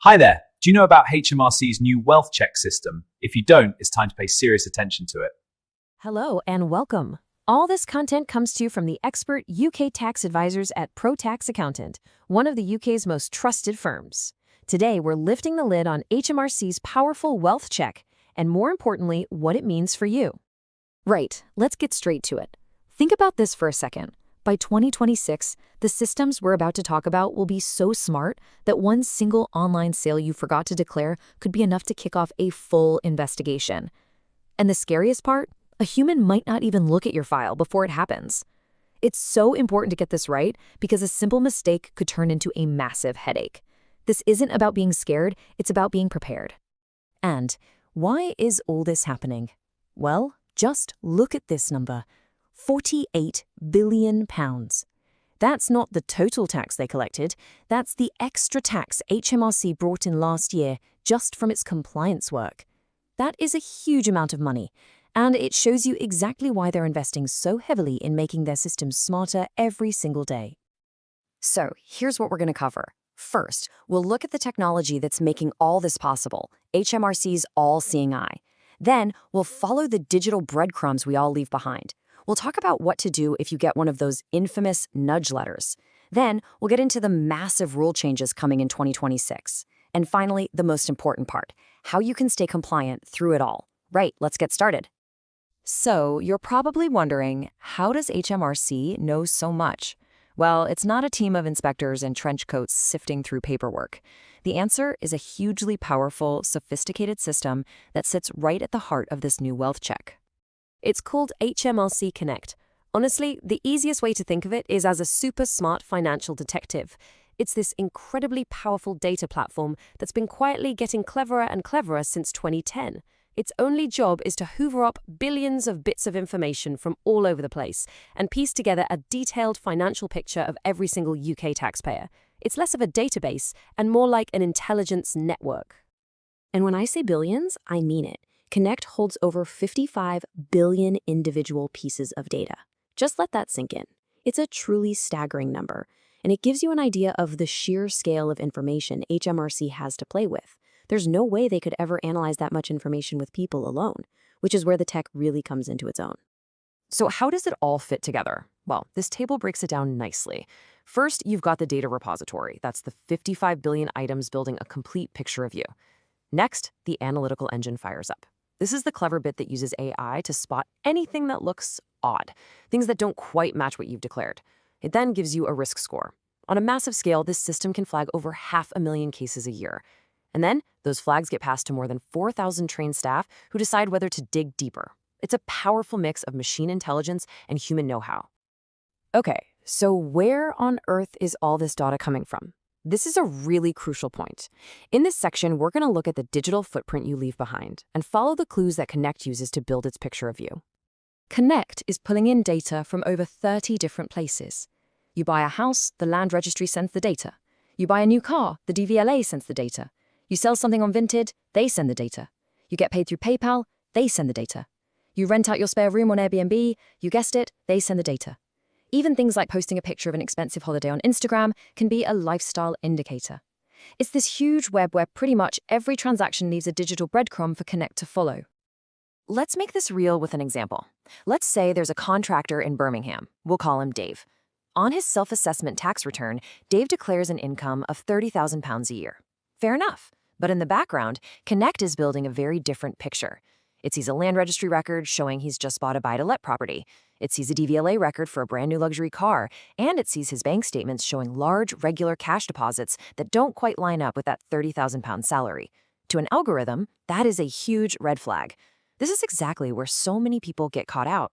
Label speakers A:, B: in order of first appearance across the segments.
A: Hi there. Do you know about HMRC's new Wealth Check system? If you don't, it's time to pay serious attention to it.
B: Hello and welcome. All this content comes to you from the expert UK tax advisors at Pro Tax Accountant, one of the UK's most trusted firms. Today, we're lifting the lid on HMRC's powerful Wealth Check, and more importantly, what it means for you. Right, let's get straight to it. Think about this for a second. By 2026, the systems we're about to talk about will be so smart that one single online sale you forgot to declare could be enough to kick off a full investigation. And the scariest part? A human might not even look at your file before it happens. It's so important to get this right because a simple mistake could turn into a massive headache. This isn't about being scared, it's about being prepared. And why is all this happening? Well, just look at this number. £48 billion. That's not the total tax they collected, that's the extra tax HMRC brought in last year just from its compliance work. That is a huge amount of money, and it shows you exactly why they're investing so heavily in making their systems smarter every single day. So, here's what we're going to cover. First, we'll look at the technology that's making all this possible, HMRC's all-seeing eye. Then, we'll follow the digital breadcrumbs we all leave behind. We'll talk about what to do if you get one of those infamous nudge letters. Then, we'll get into the massive rule changes coming in 2026. And finally, the most important part, how you can stay compliant through it all. Right, let's get started. So, you're probably wondering, how does HMRC know so much? Well, it's not a team of inspectors in trench coats sifting through paperwork. The answer is a hugely powerful, sophisticated system that sits right at the heart of this new wealth check. It's called HMRC Connect. Honestly, the easiest way to think of it is as a super smart financial detective. It's this incredibly powerful data platform that's been quietly getting cleverer and cleverer since 2010. Its only job is to hoover up billions of bits of information from all over the place and piece together a detailed financial picture of every single UK taxpayer. It's less of a database and more like an intelligence network. And when I say billions, I mean it. Connect holds over 55 billion individual pieces of data. Just let that sink in. It's a truly staggering number, and it gives you an idea of the sheer scale of information HMRC has to play with. There's no way they could ever analyze that much information with people alone, which is where the tech really comes into its own. So how does it all fit together? Well, this table breaks it down nicely. First, you've got the data repository. That's the 55 billion items building a complete picture of you. Next, the analytical engine fires up. This is the clever bit that uses AI to spot anything that looks odd, things that don't quite match what you've declared. It then gives you a risk score. On a massive scale, this system can flag over 500,000 cases a year. And then those flags get passed to more than 4,000 trained staff who decide whether to dig deeper. It's a powerful mix of machine intelligence and human know-how. Okay, so where on earth is all this data coming from? This is a really crucial point. In this section, we're going to look at the digital footprint you leave behind and follow the clues that Connect uses to build its picture of you. Connect is pulling in data from over 30 different places. You buy a house, the land registry sends the data. You buy a new car, the DVLA sends the data. You sell something on Vinted, they send the data. You get paid through PayPal, they send the data. You rent out your spare room on Airbnb, you guessed it, they send the data. Even things like posting a picture of an expensive holiday on Instagram can be a lifestyle indicator. It's this huge web where pretty much every transaction leaves a digital breadcrumb for Connect to follow. Let's make this real with an example. Let's say there's a contractor in Birmingham. We'll call him Dave. On his self-assessment tax return, Dave declares an income of £30,000 a year. Fair enough. But in the background, Connect is building a very different picture. It sees a land registry record showing he's just bought a buy-to-let property. It sees a DVLA record for a brand new luxury car, and it sees his bank statements showing large, regular cash deposits that don't quite line up with that £30,000 salary. To an algorithm, that is a huge red flag. This is exactly where so many people get caught out.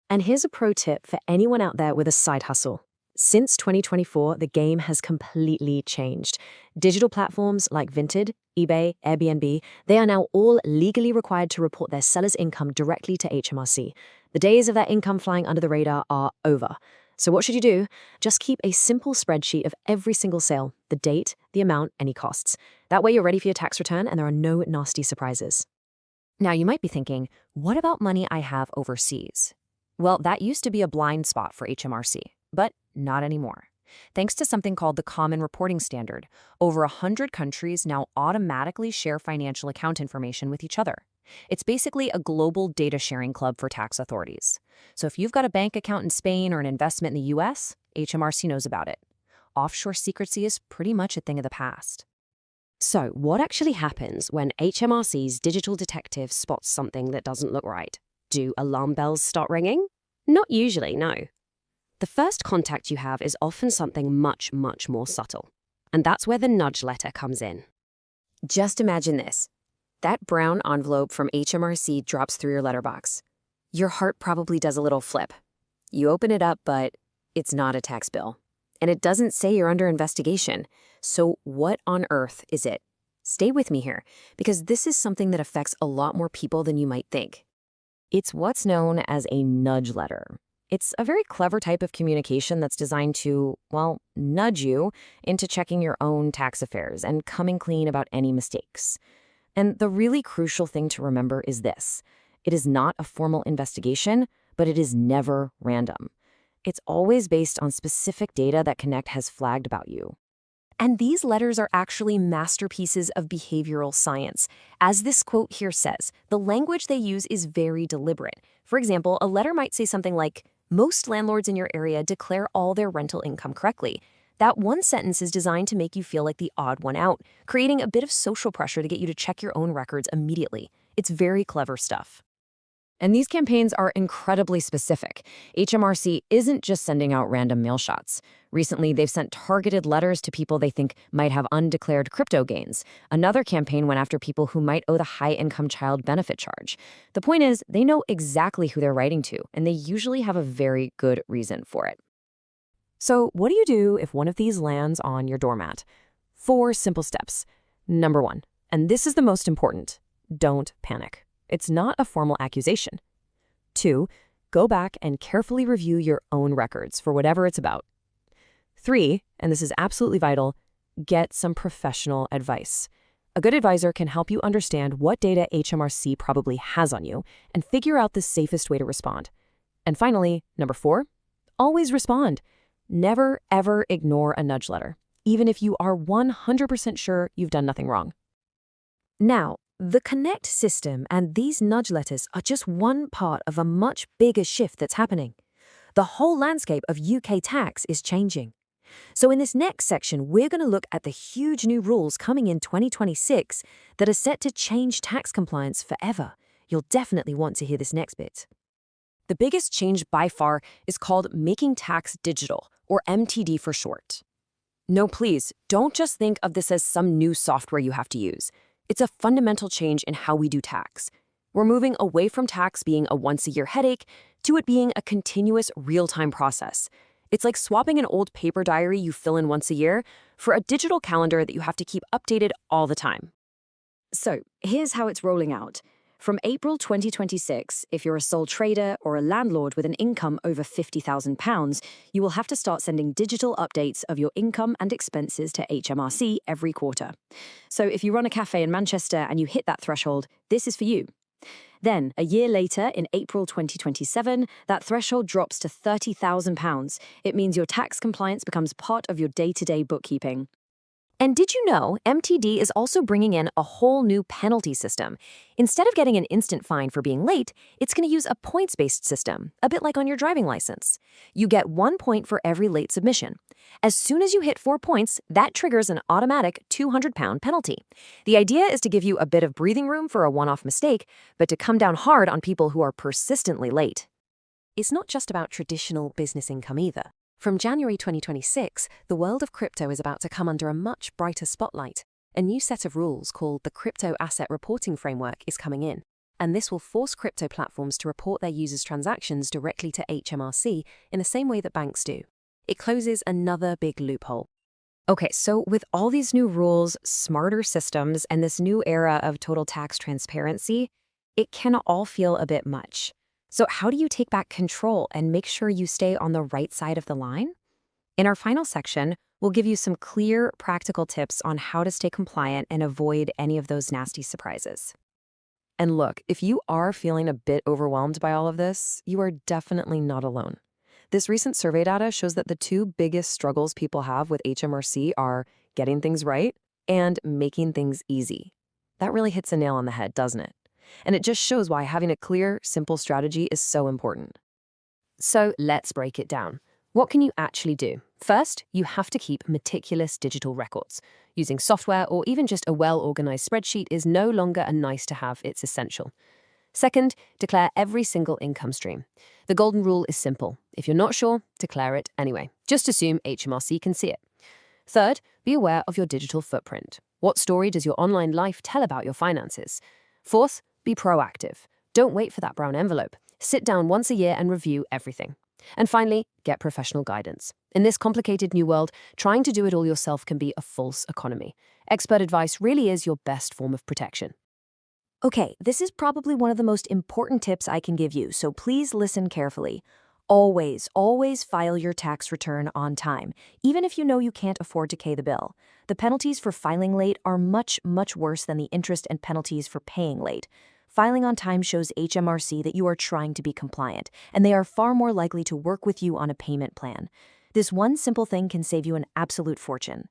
B: And here's a pro tip for anyone out there with a side hustle. Since 2024, the game has completely changed. Digital platforms like Vinted, eBay, Airbnb, they are now all legally required to report their sellers' income directly to HMRC. The days of that income flying under the radar are over. So what should you do? Just keep a simple spreadsheet of every single sale, the date, the amount, any costs. That way you're ready for your tax return and there are no nasty surprises. Now you might be thinking, what about money I have overseas? Well, that used to be a blind spot for HMRC, but not anymore. Thanks to something called the Common Reporting Standard, over 100 countries now automatically share financial account information with each other. It's basically a global data sharing club for tax authorities. So if you've got a bank account in Spain or an investment in the US, HMRC knows about it. Offshore secrecy is pretty much a thing of the past.
C: So, what actually happens when HMRC's digital detective spots something that doesn't look right? Do alarm bells start ringing? Not usually, no. The first contact you have is often something much, much more subtle. And that's where the nudge letter comes in.
B: Just imagine this. That brown envelope from HMRC drops through your letterbox. Your heart probably does a little flip. You open it up, but it's not a tax bill. And it doesn't say you're under investigation. So what on earth is it? Stay with me here, because this is something that affects a lot more people than you might think. It's what's known as a nudge letter. It's a very clever type of communication that's designed to, well, nudge you into checking your own tax affairs and coming clean about any mistakes. And the really crucial thing to remember is this. It is not a formal investigation, but it is never random. It's always based on specific data that Connect has flagged about you. And these letters are actually masterpieces of behavioral science. As this quote here says, the language they use is very deliberate. For example, a letter might say something like, "Most landlords in your area declare all their rental income correctly." That one sentence is designed to make you feel like the odd one out, creating a bit of social pressure to get you to check your own records immediately. It's very clever stuff. And these campaigns are incredibly specific. HMRC isn't just sending out random mail shots. Recently, they've sent targeted letters to people they think might have undeclared crypto gains. Another campaign went after people who might owe the high-income child benefit charge. The point is, they know exactly who they're writing to, and they usually have a very good reason for it. So what do you do if one of these lands on your doormat? 4 simple steps. Number 1, and this is the most important, don't panic. It's not a formal accusation. 2, go back and carefully review your own records for whatever it's about. 3, and this is absolutely vital, get some professional advice. A good advisor can help you understand what data HMRC probably has on you and figure out the safest way to respond. And finally, number 4, always respond. Never, ever ignore a nudge letter, even if you are 100% sure you've done nothing wrong. Now, the Connect system and these nudge letters are just one part of a much bigger shift that's happening. The whole landscape of UK tax is changing. So in this next section, we're going to look at the huge new rules coming in 2026 that are set to change tax compliance forever. You'll definitely want to hear this next bit. The biggest change by far is called Making Tax Digital, or MTD for short. No, please, don't just think of this as some new software you have to use. It's a fundamental change in how we do tax. We're moving away from tax being a once-a-year headache to it being a continuous, real-time process. It's like swapping an old paper diary you fill in once a year for a digital calendar that you have to keep updated all the time. So, here's how it's rolling out. From April 2026, if you're a sole trader or a landlord with an income over £50,000, you will have to start sending digital updates of your income and expenses to HMRC every quarter. So if you run a cafe in Manchester and you hit that threshold, this is for you. Then, a year later, in April 2027, that threshold drops to £30,000. It means your tax compliance becomes part of your day-to-day bookkeeping. And did you know MTD is also bringing in a whole new penalty system? Instead of getting an instant fine for being late, it's going to use a points-based system, a bit like on your driving license. You get 1 point for every late submission. As soon as you hit 4 points, that triggers an automatic £200 penalty. The idea is to give you a bit of breathing room for a one-off mistake, but to come down hard on people who are persistently late. It's not just about traditional business income either. From January 2026, the world of crypto is about to come under a much brighter spotlight. A new set of rules called the Crypto Asset Reporting Framework is coming in, and this will force crypto platforms to report their users' transactions directly to HMRC in the same way that banks do. It closes another big loophole. Okay, so with all these new rules, smarter systems, and this new era of total tax transparency, it can all feel a bit much. So how do you take back control and make sure you stay on the right side of the line? In our final section, we'll give you some clear, practical tips on how to stay compliant and avoid any of those nasty surprises. And look, if you are feeling a bit overwhelmed by all of this, you are definitely not alone. This recent survey data shows that the two biggest struggles people have with HMRC are getting things right and making things easy. That really hits a nail on the head, doesn't it? And it just shows why having a clear, simple strategy is so important. So let's break it down. What can you actually do? First, you have to keep meticulous digital records. Using software or even just a well-organized spreadsheet is no longer a nice-to-have, it's essential. Second, declare every single income stream. The golden rule is simple. If you're not sure, declare it anyway. Just assume HMRC can see it. Third, be aware of your digital footprint. What story does your online life tell about your finances? Fourth, be proactive. Don't wait for that brown envelope. Sit down once a year and review everything. And finally, get professional guidance. In this complicated new world, trying to do it all yourself can be a false economy. Expert advice really is your best form of protection.
D: Okay, this is probably one of the most important tips I can give you, so please listen carefully. Always, always file your tax return on time, even if you know you can't afford to pay the bill. The penalties for filing late are much, much worse than the interest and penalties for paying late. Filing on time shows HMRC that you are trying to be compliant, and they are far more likely to work with you on a payment plan. This one simple thing can save you an absolute fortune.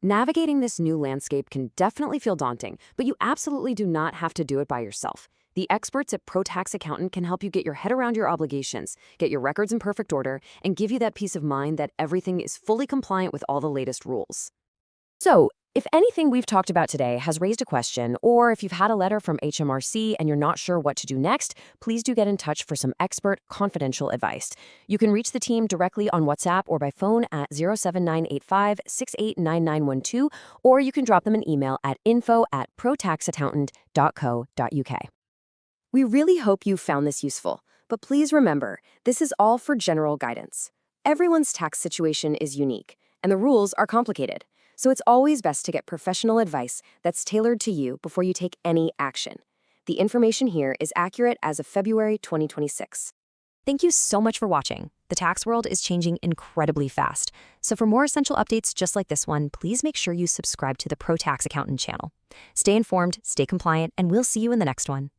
C: Navigating this new landscape can definitely feel daunting, but you absolutely do not have to do it by yourself. The experts at ProTax Accountant can help you get your head around your obligations, get your records in perfect order, and give you that peace of mind that everything is fully compliant with all the latest rules. So, if anything we've talked about today has raised a question, or if you've had a letter from HMRC and you're not sure what to do next, please do get in touch for some expert, confidential advice. You can reach the team directly on WhatsApp or by phone at 07985 689912, or you can drop them an email at info@protaxaccountant.co.uk. We really hope you found this useful, but please remember, this is all for general guidance. Everyone's tax situation is unique, and the rules are complicated. So it's always best to get professional advice that's tailored to you before you take any action. The information here is accurate as of February 2026.
D: Thank you so much for watching. The tax world is changing incredibly fast. So for more essential updates just like this one, please make sure you subscribe to the ProTax Accountant channel. Stay informed, stay compliant, and we'll see you in the next one.